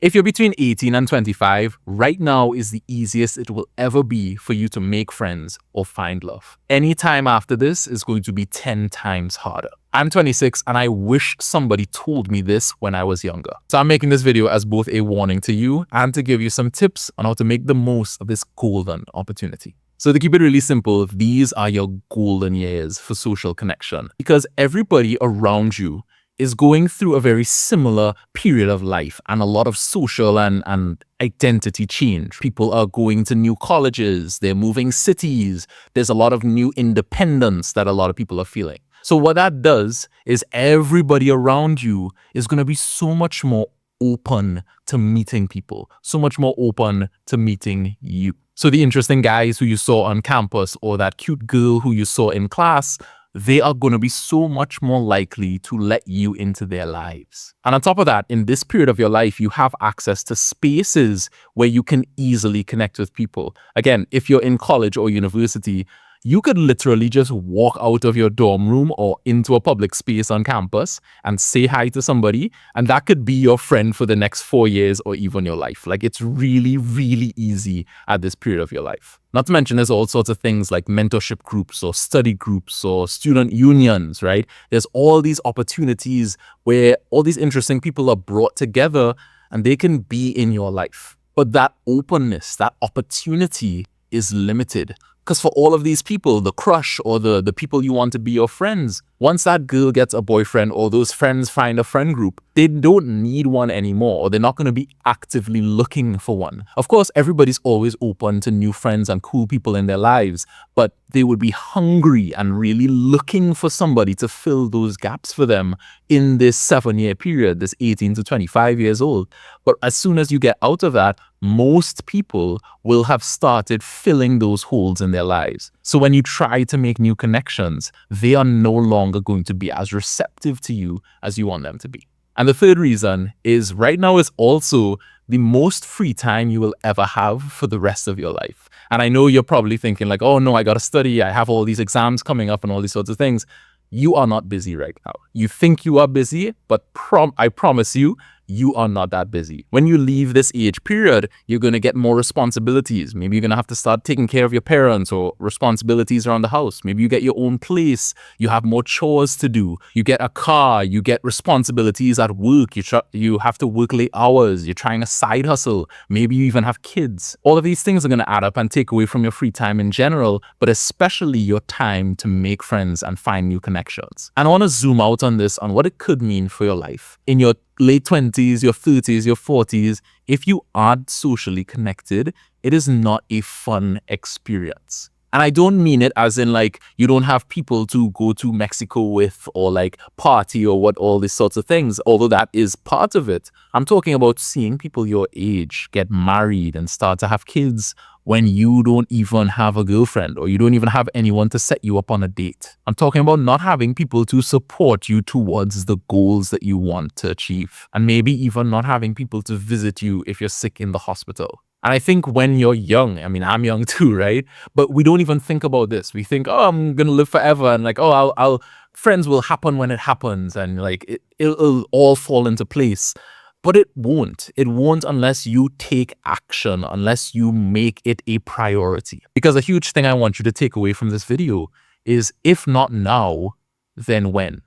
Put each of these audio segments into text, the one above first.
If you're between 18 and 25, right now is the easiest it will ever be for you to make friends or find love. Any time after this is going to be 10 times harder. I'm 26 and I wish somebody told me this when I was younger. So I'm making this video as both a warning to you and to give you some tips on how to make the most of this golden opportunity. So to keep it really simple, these are your golden years for social connection because everybody around you is going through a very similar period of life and a lot of social and identity change. People are going to new colleges, they're moving cities, there's a lot of new independence that a lot of people are feeling. So what that does is everybody around you is going to be so much more open to meeting people, so much more open to meeting you. So the interesting guys who you saw on campus or that cute girl who you saw in class, they are going to be so much more likely to let you into their lives. And on top of that, in this period of your life, you have access to spaces where you can easily connect with people. Again, if you're in college or university, you could literally just walk out of your dorm room or into a public space on campus and say hi to somebody, and that could be your friend for the next 4 years or even your life. Like, it's really, really easy at this period of your life. Not to mention, there's all sorts of things like mentorship groups or study groups or student unions, right? There's all these opportunities where all these interesting people are brought together and they can be in your life. But that openness, that opportunity is limited. Because for all of these people, the crush or the people you want to be your friends, once that girl gets a boyfriend or those friends find a friend group, they don't need one anymore, or they're not going to be actively looking for one. Of course, everybody's always open to new friends and cool people in their lives, but they would be hungry and really looking for somebody to fill those gaps for them in this 7-year period, this 18 to 25 years old. But as soon as you get out of that, most people will have started filling those holes in their lives. So when you try to make new connections, they are no longer going to be as receptive to you as you want them to be. And the third reason is right now is also the most free time you will ever have for the rest of your life. And I know you're probably thinking like, oh no, I got to study. I have all these exams coming up and all these sorts of things. You are not busy right now. You think you are busy, but I promise you, you are not that busy. When you leave this age period, you're going to get more responsibilities. Maybe you're going to have to start taking care of your parents or responsibilities around the house. Maybe you get your own place. You have more chores to do. You get a car. You get responsibilities at work. You have to work late hours. You're trying a side hustle. Maybe you even have kids. All of these things are going to add up and take away from your free time in general, but especially your time to make friends and find new connections. And I want to zoom out on this, on what it could mean for your life. In your late 20s, your 30s, your 40s, if you aren't socially connected, it is not a fun experience. And I don't mean it as in like you don't have people to go to Mexico with or like party or what, all these sorts of things, although that is part of it. I'm talking about seeing people your age get married and start to have kids when you don't even have a girlfriend or you don't even have anyone to set you up on a date. I'm talking about not having people to support you towards the goals that you want to achieve, and maybe even not having people to visit you if you're sick in the hospital. And I think when you're young, I mean, I'm young too, right? But we don't even think about this. We think, oh, I'm going to live forever. And like, oh, I'll friends will happen when it happens. And like, it'll all fall into place. But it won't. It won't unless you take action, unless you make it a priority. Because a huge thing I want you to take away from this video is, if not now, then when?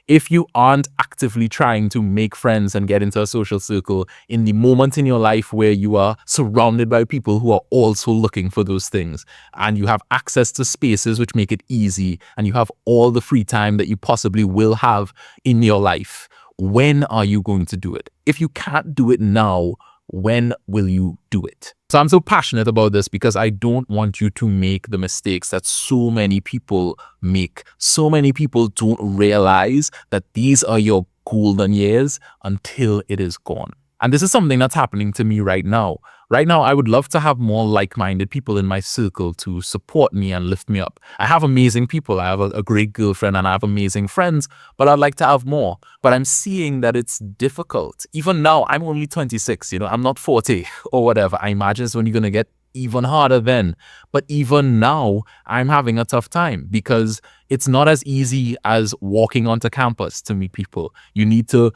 If you aren't actively trying to make friends and get into a social circle in the moment in your life where you are surrounded by people who are also looking for those things, and you have access to spaces which make it easy, and you have all the free time that you possibly will have in your life, when are you going to do it? If you can't do it now, when will you do it? So I'm so passionate about this because I don't want you to make the mistakes that so many people make. So many people don't realize that these are your golden years until it is gone. And this is something that's happening to me right now. Right now, I would love to have more like-minded people in my circle to support me and lift me up. I have amazing people. I have a great girlfriend and I have amazing friends, but I'd like to have more. But I'm seeing that it's difficult. Even now, I'm only 26, I'm not 40 or whatever. I imagine it's only going to get even harder then. But even now, I'm having a tough time because it's not as easy as walking onto campus to meet people. You need to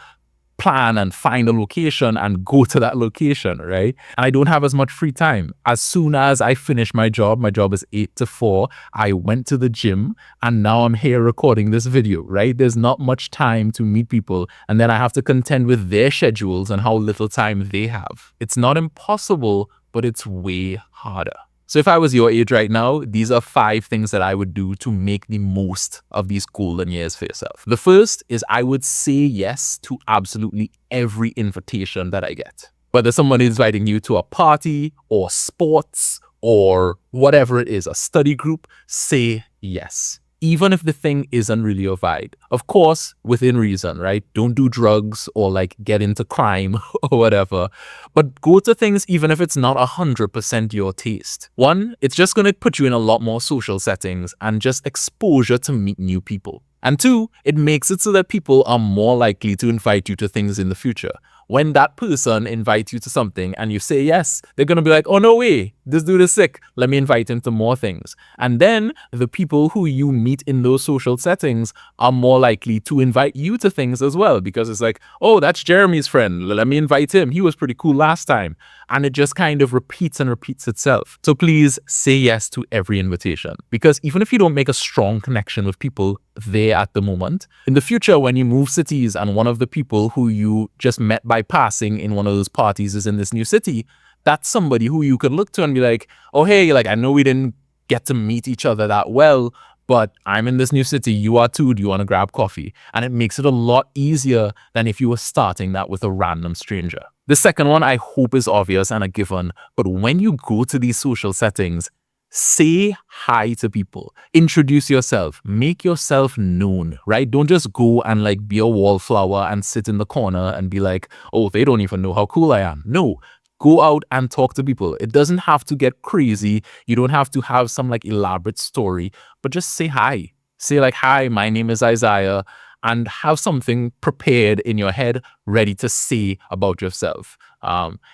plan and find a location and go to that location, right? And I don't have as much free time. As soon as I finish my job is 8 to 4, I went to the gym and now I'm here recording this video, right? There's not much time to meet people, and then I have to contend with their schedules and how little time they have. It's not impossible, but it's way harder. So if I was your age right now, these are 5 things that I would do to make the most of these golden years for yourself. The first is I would say yes to absolutely every invitation that I get. Whether someone is inviting you to a party or sports or whatever it is, a study group, say yes. Even if the thing isn't really your vibe. Of course, within reason, right? Don't do drugs or like get into crime or whatever. But go to things even if it's not 100% your taste. One, it's just going to put you in a lot more social settings and just exposure to meet new people. And 2, it makes it so that people are more likely to invite you to things in the future. When that person invites you to something and you say yes, they're going to be like, oh, no way, this dude is sick. Let me invite him to more things. And then the people who you meet in those social settings are more likely to invite you to things as well, because it's like, oh, that's Jeremy's friend. Let me invite him. He was pretty cool last time. And it just kind of repeats and repeats itself. So please say yes to every invitation, because even if you don't make a strong connection with people there at the moment, in the future, when you move cities and one of the people who you just met by passing in one of those parties is in this new city, that's somebody who you could look to and be like, oh, hey, like, I know we didn't get to meet each other that well, but I'm in this new city. You are too. Do you want to grab coffee? And it makes it a lot easier than if you were starting that with a random stranger. The second one I hope is obvious and a given, but when you go to these social settings, say hi to people, introduce yourself, make yourself known, right? Don't just go and like be a wallflower and sit in the corner and be like, oh, they don't even know how cool I am. No, go out and talk to people. It doesn't have to get crazy. You don't have to have some like elaborate story, but just say hi. Say like, hi, my name is Isaiah, and have something prepared in your head ready to say about yourself.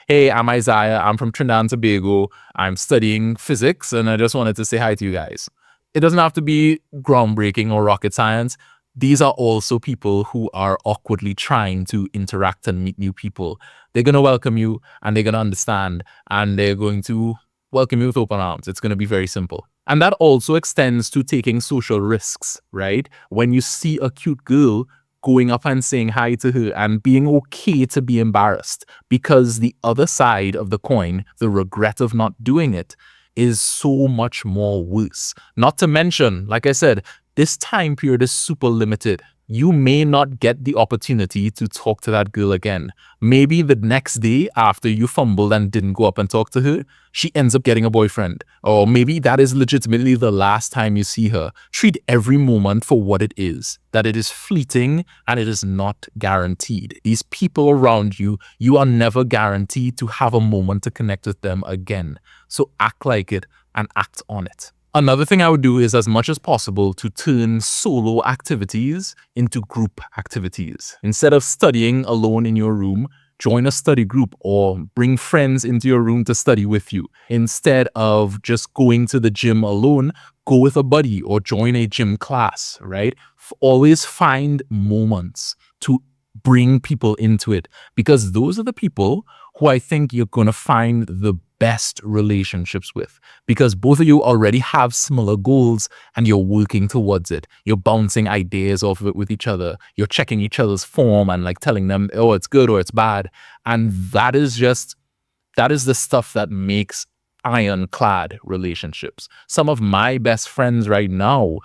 Hey, I'm Isaiah. I'm from Trinidad and Tobago. I'm studying physics, and I just wanted to say hi to you guys. It doesn't have to be groundbreaking or rocket science. These are also people who are awkwardly trying to interact and meet new people. They're going to welcome you, and they're going to understand, and they're going to welcome you with open arms. It's going to be very simple. And that also extends to taking social risks, right? When you see a cute girl, going up and saying hi to her and being okay to be embarrassed, because the other side of the coin, the regret of not doing it, is so much more worse. Not to mention, like I said, this time period is super limited. You may not get the opportunity to talk to that girl again. Maybe the next day after you fumbled and didn't go up and talk to her, she ends up getting a boyfriend. Or maybe that is legitimately the last time you see her. Treat every moment for what it is, that it is fleeting and it is not guaranteed. These people around you, you are never guaranteed to have a moment to connect with them again. So act like it and act on it. Another thing I would do is, as much as possible, to turn solo activities into group activities. Instead of studying alone in your room, join a study group or bring friends into your room to study with you. Instead of just going to the gym alone, go with a buddy or join a gym class, right? Always find moments to bring people into it, because those are the people who I think you're going to find the best relationships with, because both of you already have similar goals and you're working towards it. You're bouncing ideas off of it with each other. You're checking each other's form and like telling them, oh, it's good or it's bad. And that is the stuff that makes ironclad relationships. Some of my best friends right now,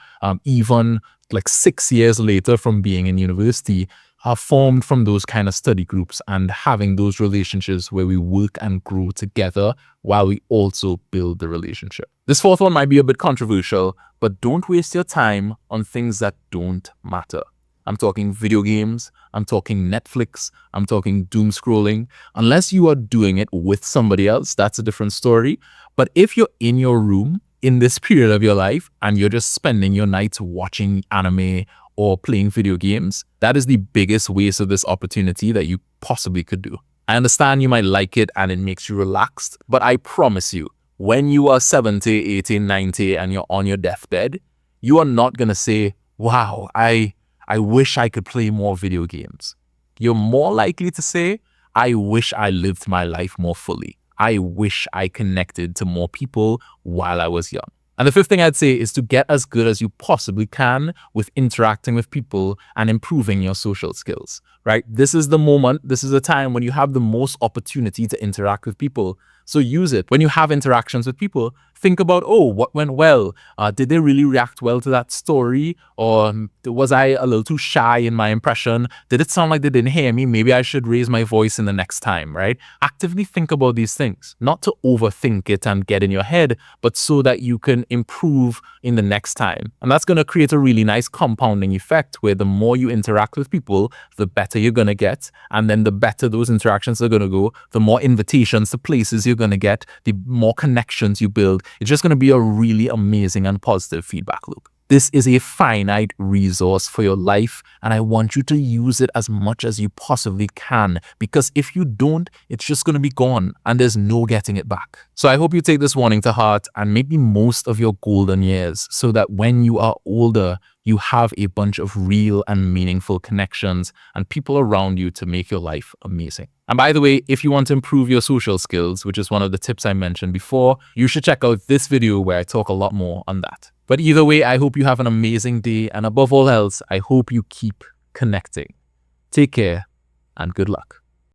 even like 6 years later from being in university, are formed from those kind of study groups and having those relationships where we work and grow together while we also build the relationship. This fourth one might be a bit controversial, but don't waste your time on things that don't matter. I'm talking video games, I'm talking Netflix, I'm talking doom scrolling. Unless you are doing it with somebody else, that's a different story. But if you're in your room in this period of your life and you're just spending your nights watching anime or playing video games, that is the biggest waste of this opportunity that you possibly could do. I understand you might like it and it makes you relaxed, but I promise you, when you are 70, 80, 90 and you're on your deathbed, you are not going to say, wow, I wish I could play more video games. you're more likely to say, I wish I lived my life more fully. I wish I connected to more people while I was young. And the fifth thing I'd say is to get as good as you possibly can with interacting with people and improving your social skills, right? This is the moment, this is the time when you have the most opportunity to interact with people. So use it. When you have interactions with people, think about, oh, what went well? Did they really react well to that story? Or was I a little too shy in my impression? Did it sound like they didn't hear me? Maybe I should raise my voice in the next time, right? Actively think about these things, not to overthink it and get in your head, but so that you can improve in the next time. And that's going to create a really nice compounding effect where the more you interact with people, the better you're going to get. And then the better those interactions are going to go, the more invitations to places you're going to get, the more connections you build. It's just going to be a really amazing and positive feedback loop. This is a finite resource for your life, and I want you to use it as much as you possibly can, because if you don't, it's just going to be gone and there's no getting it back. So I hope you take this warning to heart and make the most of your golden years so that when you are older, you have a bunch of real and meaningful connections and people around you to make your life amazing. And by the way, if you want to improve your social skills, which is one of the tips I mentioned before, you should check out this video where I talk a lot more on that. But either way, I hope you have an amazing day, and above all else, I hope you keep connecting. Take care and good luck.